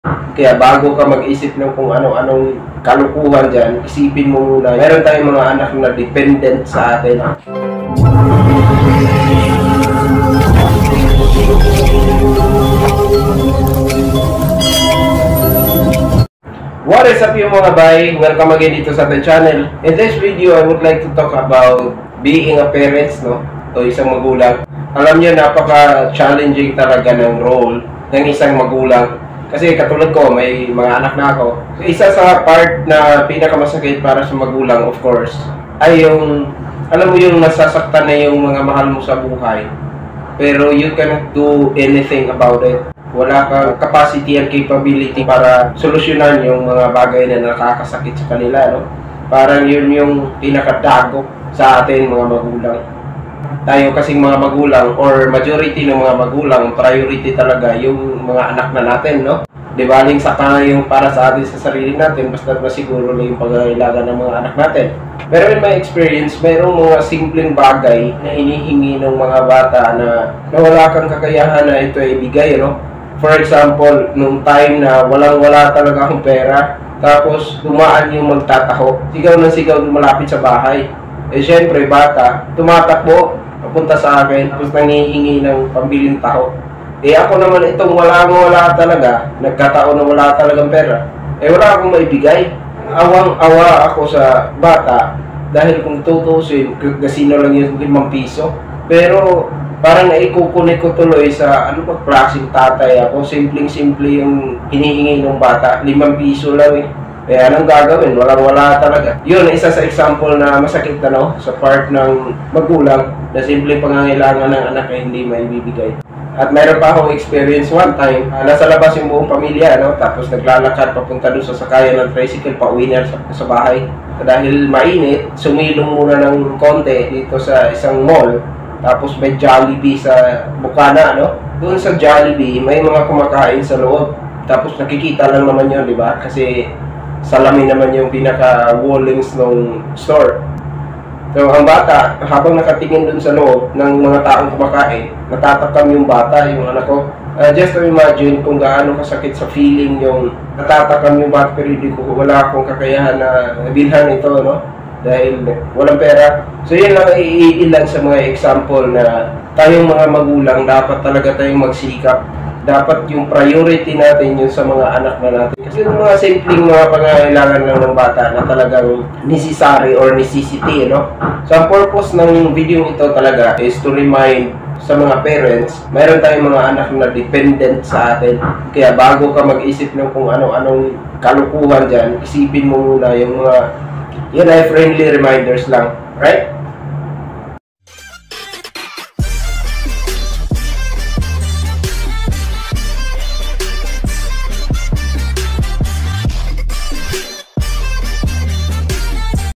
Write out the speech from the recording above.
Kaya bago ka mag-isip ng kung ano-anong kalukuhan dyan, isipin mo muna, meron tayong mga anak na dependent sa atin. What is up yung mga bay? Welcome again dito sa ating channel. In this video, I would like to talk about being a parent, no? O isang magulang. Alam niyo, napaka-challenging talaga ng role ng isang magulang. Kasi katulad ko, may mga anak na ako. Isa sa part na pinakamasakit para sa magulang, of course, ay yung, alam mo yung nasasaktan na yung mga mahal mo sa buhay. Pero you cannot do anything about it. Wala kang capacity and capability para solusyonan yung mga bagay na nakakasakit sa kanila, no? Parang yun yung pinakadagok sa atin mga magulang. Tayo kasing mga magulang or majority ng mga magulang, priority talaga yung mga anak na natin, no? Di baling saka yung para sa atin sa sarili natin, basta masiguro na yung pag-ailagan ng mga anak natin. Pero in my experience, mayroong mga simpleng bagay na hinihingi ng mga bata na wala kang kakayahan na ito ay ibigay, no? For example, nung time na walang-wala talaga akong pera, tapos dumaan yung magtataho, sigaw ng sigaw malapit sa bahay. Eh syempre, bata, tumatakbo, papunta sa akin, tapos nangihingi ng pambiling taho. Eh ako naman itong wala talaga, nagkataon na wala talagang pera. Eh wala akong maibigay. Awang-awa ako sa bata, dahil kung tutusin, gasino lang yung 5 piso. Pero parang naikukunik ko tuloy sa ano ba klaseng tatay ako. Simpleng-simple yung hinihingi ng bata, 5 piso lang eh. Kaya anong gagawin? Walang-wala talaga. Yun, isa sa example na masakit na, no? Sa part ng magulang na simpleng pangangailangan ng anak ay hindi maibibigay. At mayroon pa akong experience one time, nasa labas yung buong pamilya, no? Tapos naglalakad papunta doon sa sakayan ng tricycle, pauwi na sa bahay. Dahil mainit, sumilong muna ng konti dito sa isang mall. Tapos may Jollibee sa Bukana, no? Doon sa Jollibee, may mga kumakain sa loob. Tapos nakikita lang naman yun, di ba? Kasi salamin naman yung pinaka-wallings ng store. So, ang bata, habang nakatingin dun sa loob ng mga taong kumakain, natatakam yung bata, yung anak ko. Just to imagine kung gaano kasakit sa feeling yung natatakam yung bata, pero hindi ko wala akong kakayahan na bilhan ito, no? Dahil walang pera. So, yun lang iilan sa mga example na tayong mga magulang, dapat talaga tayong magsikap. Dapat yung priority natin yun sa mga anak na natin. Kasi yung mga simpleng mga pangangailangan lang ng bata na talagang necessary or necessity, no? So, ang purpose ng video ito talaga is to remind sa mga parents, mayroon tayong mga anak na dependent sa atin. Kaya bago ka mag-isip ng kung ano-anong kalukuhan dyan, isipin mo muna yung mga, yun ay friendly reminders lang, right?